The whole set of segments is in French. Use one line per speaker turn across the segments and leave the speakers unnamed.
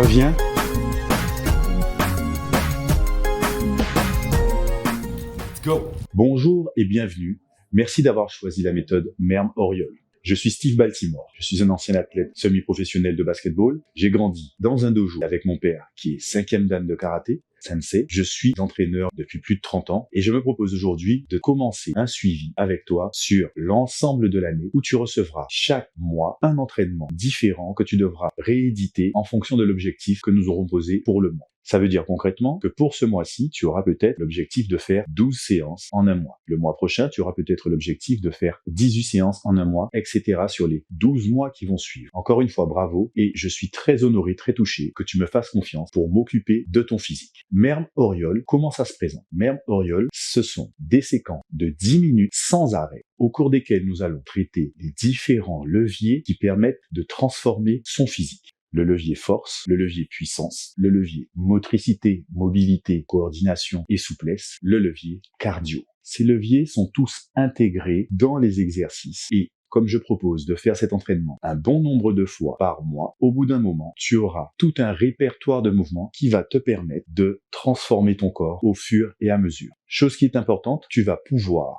Reviens.
Go.
Bonjour et bienvenue. Merci d'avoir choisi la méthode Merm-Auriol. Je suis Steve Baltimore. Je suis un ancien athlète semi-professionnel de basketball. J'ai grandi dans un dojo avec mon père qui est 5e dan de karaté, sensei. Je suis entraîneur depuis plus de 30 ans et je me propose aujourd'hui de commencer un suivi avec toi sur l'ensemble de l'année où tu recevras chaque mois un entraînement différent que tu devras rééditer en fonction de l'objectif que nous aurons posé pour le mois. Ça veut dire concrètement que pour ce mois-ci, tu auras peut-être l'objectif de faire 12 séances en un mois. Le mois prochain, tu auras peut-être l'objectif de faire 18 séances en un mois, etc. sur les 12 mois qui vont suivre. Encore une fois, bravo, et je suis très honoré, très touché que tu me fasses confiance pour m'occuper de ton physique. Merm-Auriol, comment ça se présente? Merm-Auriol, ce sont des séquences de 10 minutes sans arrêt, au cours desquelles nous allons traiter les différents leviers qui permettent de transformer son physique. Le levier force, le levier puissance, le levier motricité, mobilité, coordination et souplesse, le levier cardio. Ces leviers sont tous intégrés dans les exercices et comme je propose de faire cet entraînement un bon nombre de fois par mois, au bout d'un moment, tu auras tout un répertoire de mouvements qui va te permettre de transformer ton corps au fur et à mesure. Chose qui est importante, tu vas pouvoir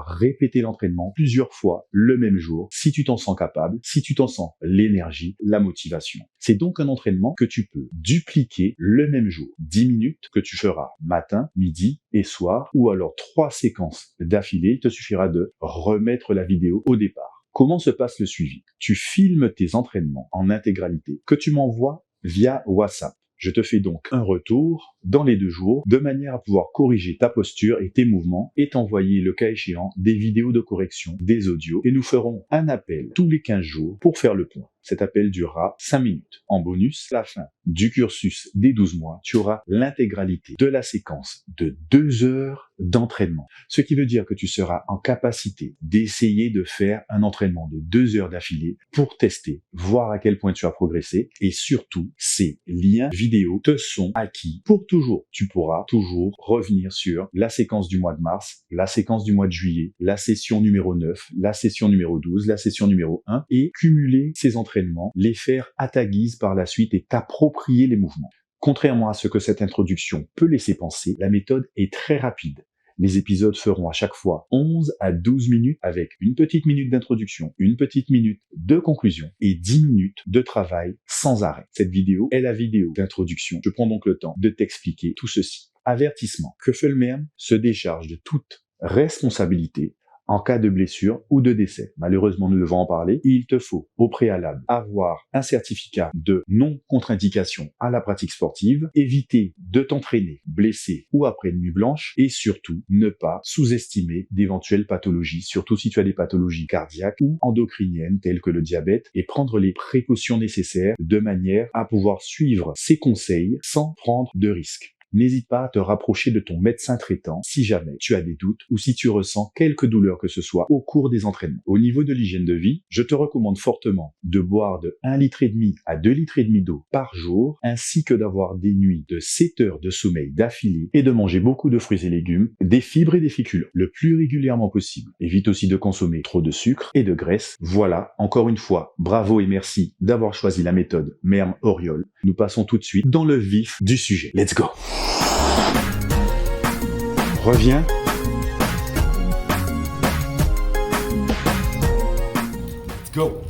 répéter l'entraînement plusieurs fois le même jour si tu t'en sens capable, si tu t'en sens l'énergie, la motivation. C'est donc un entraînement que tu peux dupliquer le même jour. 10 minutes que tu feras matin, midi et soir, ou alors 3 séquences d'affilée. Il te suffira de remettre la vidéo au départ. Comment se passe le suivi? Tu filmes tes entraînements en intégralité que tu m'envoies via WhatsApp. Je te fais donc un retour dans les 2 jours de manière à pouvoir corriger ta posture et tes mouvements et t'envoyer le cas échéant des vidéos de correction, des audios et nous ferons un appel tous les 15 jours pour faire le point. Cet appel durera 5 minutes. En bonus, à la fin du cursus des 12 mois, tu auras l'intégralité de la séquence de 2 heures d'entraînement. Ce qui veut dire que tu seras en capacité d'essayer de faire un entraînement de 2 heures d'affilée pour tester, voir à quel point tu as progressé et surtout, ces liens vidéo te sont acquis pour toujours. Tu pourras toujours revenir sur la séquence du mois de mars, la séquence du mois de juillet, la session numéro 9, la session numéro 12, la session numéro 1 et cumuler ces entraînements, les faire à ta guise par la suite et t'approprier les mouvements. Contrairement à ce que cette introduction peut laisser penser, la méthode est très rapide. Les épisodes feront à chaque fois 11 à 12 minutes avec une petite minute d'introduction, une petite minute de conclusion et 10 minutes de travail sans arrêt. Cette vidéo est la vidéo d'introduction. Je prends donc le temps de t'expliquer tout ceci. Avertissement. Merm se décharge de toute responsabilité en cas de blessure ou de décès. Malheureusement, nous devons en parler. Il te faut au préalable avoir un certificat de non-contre-indication à la pratique sportive, éviter de t'entraîner blessé ou après une nuit blanche et surtout ne pas sous-estimer d'éventuelles pathologies, surtout si tu as des pathologies cardiaques ou endocriniennes telles que le diabète et prendre les précautions nécessaires de manière à pouvoir suivre ces conseils sans prendre de risques. N'hésite pas à te rapprocher de ton médecin traitant si jamais tu as des doutes ou si tu ressens quelque douleur que ce soit au cours des entraînements. Au niveau de l'hygiène de vie, je te recommande fortement de boire de 1,5 litre à 2,5 litres d'eau par jour, ainsi que d'avoir des nuits de 7 heures de sommeil d'affilée et de manger beaucoup de fruits et légumes, des fibres et des féculents le plus régulièrement possible. Évite aussi de consommer trop de sucre et de graisse. Voilà, encore une fois, bravo et merci d'avoir choisi la méthode Merm-Auriol. Nous passons tout de suite dans le vif du sujet. Let's go!
Reviens. Go.